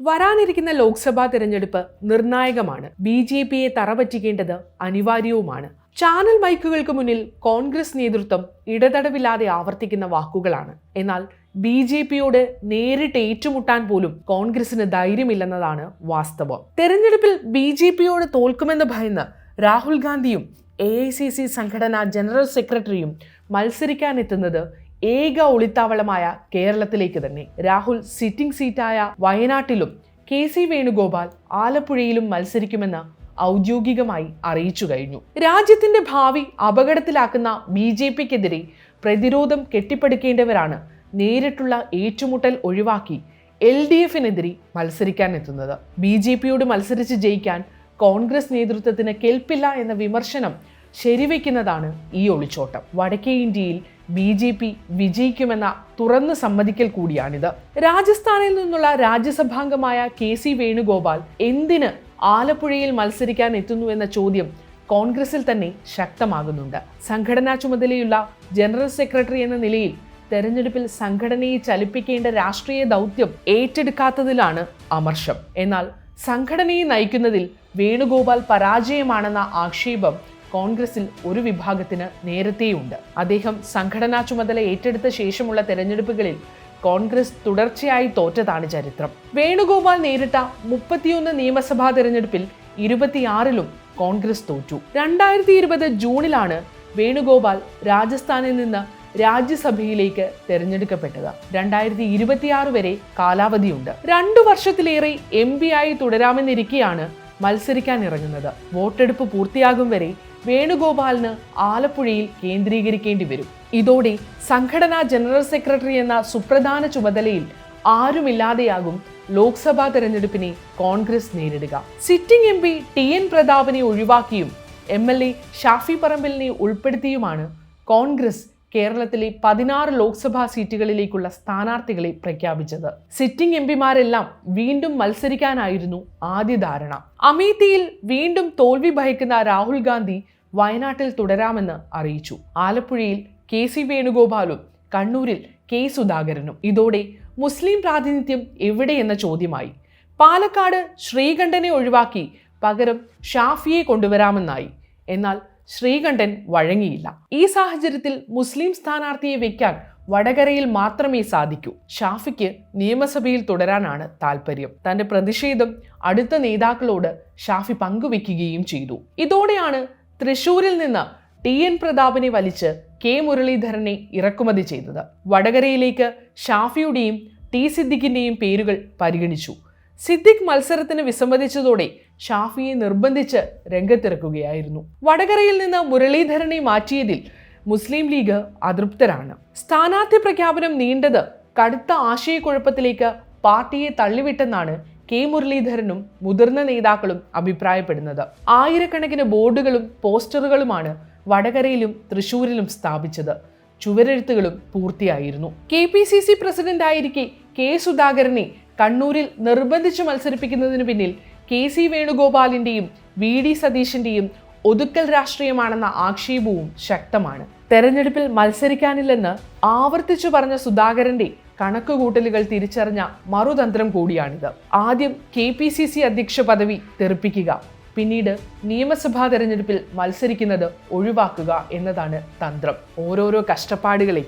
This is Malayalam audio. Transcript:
വരാനിരിക്കുന്ന ലോക്സഭാ തെരഞ്ഞെടുപ്പ് നിർണായകമാണ്. BJPയെ തറപറ്റിക്കേണ്ടത് അനിവാര്യവുമാണ്. ചാനൽ മൈക്കുകൾക്ക് മുന്നിൽ കോൺഗ്രസ് നേതൃത്വം ഇടതടവില്ലാതെ ആവർത്തിക്കുന്ന വാക്കുകളാണ്. എന്നാൽ BJPയോട് നേരിട്ട് ഏറ്റുമുട്ടാൻ പോലും കോൺഗ്രസിന് ധൈര്യമില്ലെന്നതാണ് വാസ്തവം. തെരഞ്ഞെടുപ്പിൽ BJPയോട് തോൽക്കുമെന്ന് ഭയന്ന് രാഹുൽ ഗാന്ധിയും AICC സംഘടനാ ജനറൽ സെക്രട്ടറിയും മത്സരിക്കാനെത്തുന്നത് ഏക ഒളിത്താവളമായ കേരളത്തിലേക്ക് തന്നെ. രാഹുൽ സിറ്റിംഗ് സീറ്റായ വയനാട്ടിലും KC വേണുഗോപാൽ ആലപ്പുഴയിലും മത്സരിക്കുമെന്ന് ഔദ്യോഗികമായി അറിയിച്ചു കഴിഞ്ഞു. രാജ്യത്തിന്റെ ഭാവി അപകടത്തിലാക്കുന്ന BJPക്കെതിരെ പ്രതിരോധം കെട്ടിപ്പടുക്കേണ്ടവരാണ് നേരിട്ടുള്ള ഏറ്റുമുട്ടൽ ഒഴിവാക്കി LDFനെതിരെ മത്സരിക്കാനെത്തുന്നത്. BJPയോട് മത്സരിച്ച് ജയിക്കാൻ കോൺഗ്രസ് നേതൃത്വത്തിന് കെൽപ്പില്ല എന്ന വിമർശനം ശരിവെക്കുന്നതാണ് ഈ ഒളിച്ചോട്ടം. വടക്കേ ഇന്ത്യയിൽ BJP വിജയിക്കുമെന്ന തുറന്നു സമ്മതിക്കൽ കൂടിയാണിത്. രാജസ്ഥാനിൽ നിന്നുള്ള രാജ്യസഭാംഗമായ KC വേണുഗോപാൽ എന്തിന് ആലപ്പുഴയിൽ മത്സരിക്കാൻ എത്തുന്നു എന്ന ചോദ്യം കോൺഗ്രസിൽ തന്നെ ശക്തമാകുന്നുണ്ട്. സംഘടനാ ചുമതലയുള്ള ജനറൽ സെക്രട്ടറി എന്ന നിലയിൽ തെരഞ്ഞെടുപ്പിൽ സംഘടനയെ ചലിപ്പിക്കേണ്ട രാഷ്ട്രീയ ദൗത്യം ഏറ്റെടുക്കാത്തതിലാണ് അമർഷം. എന്നാൽ സംഘടനയെ നയിക്കുന്നതിൽ വേണുഗോപാൽ പരാജയമാണെന്ന ആക്ഷേപം കോൺഗ്രസിൽ ഒരു വിഭാഗത്തിന് നേരത്തെയുണ്ട്. അദ്ദേഹം സംഘടനാ ചുമതല ഏറ്റെടുത്ത ശേഷമുള്ള തെരഞ്ഞെടുപ്പുകളിൽ കോൺഗ്രസ് തുടർച്ചയായി തോറ്റതാണ് ചരിത്രം. വേണുഗോപാൽ നേരിട്ട 31 നിയമസഭാ തെരഞ്ഞെടുപ്പിൽ 26ലും കോൺഗ്രസ് തോറ്റു. 2020 ജൂണിലാണ് വേണുഗോപാൽ രാജസ്ഥാനിൽ നിന്ന് രാജ്യസഭയിലേക്ക് തെരഞ്ഞെടുക്കപ്പെട്ടത്. 2026 വരെ കാലാവധിയുണ്ട്. 2 വർഷത്തിലേറെ MP ആയി തുടരാമെന്നിരിക്കെയാണ് മത്സരിക്കാൻ ഇറങ്ങുന്നത്. വോട്ടെടുപ്പ് പൂർത്തിയാകും വരെ വേണുഗോപാലിന് ആലപ്പുഴയിൽ കേന്ദ്രീകരിക്കേണ്ടി വരും. ഇതോടെ സംഘടനാ ജനറൽ സെക്രട്ടറി എന്ന സുപ്രധാന ചുമതലയിൽ ആരുമില്ലാതെയാകും ലോക്സഭാ തെരഞ്ഞെടുപ്പിനെ കോൺഗ്രസ് നേരിടുക. സിറ്റിംഗ് MP TN പ്രതാപനെ ഒഴിവാക്കിയും MLA ഷാഫി പറമ്പിലിനെ ഉൾപ്പെടുത്തിയുമാണ് കോൺഗ്രസ് കേരളത്തിലെ 16 ലോക്സഭാ സീറ്റുകളിലേക്കുള്ള സ്ഥാനാർത്ഥികളെ പ്രഖ്യാപിച്ചത്. സിറ്റിംഗ് MPമാരെല്ലാം വീണ്ടും മത്സരിക്കാനായിരുന്നു ആദ്യ ധാരണ. അമേഠിയിൽ വീണ്ടും തോൽവി ഭയക്കുന്ന രാഹുൽ ഗാന്ധി വയനാട്ടിൽ തുടരാമെന്ന് അറിയിച്ചു. ആലപ്പുഴയിൽ KC വേണുഗോപാലും കണ്ണൂരിൽ K സുധാകരനും. ഇതോടെ മുസ്ലിം പ്രാതിനിധ്യം എവിടെയെന്ന ചോദ്യമായി. പാലക്കാട് ശ്രീകണ്ഠനെ ഒഴിവാക്കി പകരം ഷാഫിയെ കൊണ്ടുവരാമെന്നായി. എന്നാൽ ശ്രീകണ്ഠൻ വഴങ്ങിയില്ല. ഈ സാഹചര്യത്തിൽ മുസ്ലിം സ്ഥാനാർത്ഥിയെ വെക്കാൻ വടകരയിൽ മാത്രമേ സാധിക്കൂ. ഷാഫിക്ക് നിയമസഭയിൽ തുടരാനാണ് താല്പര്യം. തന്റെ പ്രതിഷേധം അടുത്ത നേതാക്കളോട് ഷാഫി പങ്കുവെക്കുകയും ചെയ്തു. ഇതോടെയാണ് തൃശൂരിൽ നിന്ന് TN പ്രതാപനെ വലിച്ച് K മുരളീധരനെ ഇറക്കുമതി ചെയ്തത്. വടകരയിലേക്ക് ഷാഫിയുടെയും T സിദ്ദിഖിന്റെയും പേരുകൾ പരിഗണിച്ചു. സിദ്ദിഖ് മത്സരത്തിന് വിസമ്മതിച്ചതോടെ ഷാഫിയെ നിർബന്ധിച്ച് രംഗത്തിറക്കുകയായിരുന്നു. വടകരയിൽ നിന്ന് മുരളീധരനെ മാറ്റിയതിൽ മുസ്ലിം ലീഗ് അതൃപ്തരാണ്. സ്ഥാനാർത്ഥി പ്രഖ്യാപനം നീണ്ടത് കടുത്ത ആശയക്കുഴപ്പത്തിലേക്ക് പാർട്ടിയെ തള്ളിവിട്ടെന്നാണ് K മുരളീധരനും മുതിർന്ന നേതാക്കളും അഭിപ്രായപ്പെടുന്നത്. ആയിരക്കണക്കിന് ബോർഡുകളും പോസ്റ്ററുകളുമാണ് വടകരയിലും തൃശൂരിലും സ്ഥാപിച്ചത്. ചുവരെഴുത്തുകളും പൂർത്തിയായിരുന്നു. KPCC പ്രസിഡന്റായിരിക്കെ K സുധാകരനെ കണ്ണൂരിൽ നിർബന്ധിച്ചു മത്സരിപ്പിക്കുന്നതിന് പിന്നിൽ KC വേണുഗോപാലിന്റെയും VD സതീശന്റെയും ഒതുക്കൽ രാഷ്ട്രീയമാണെന്ന ആക്ഷേപവും ശക്തമാണ്. തെരഞ്ഞെടുപ്പിൽ മത്സരിക്കാനില്ലെന്ന് ആവർത്തിച്ചു പറഞ്ഞ സുധാകരന്റെ കണക്കുകൂട്ടലുകൾ തിരിച്ചറിഞ്ഞ മറുതന്ത്രം കൂടിയാണിത്. ആദ്യം KPCC അധ്യക്ഷ പദവി തെറിപ്പിക്കുക, പിന്നീട് നിയമസഭാ തെരഞ്ഞെടുപ്പിൽ മത്സരിക്കുന്നത് ഒഴിവാക്കുക എന്നതാണ് തന്ത്രം. ഓരോരോ കഷ്ടപ്പാടുകളെ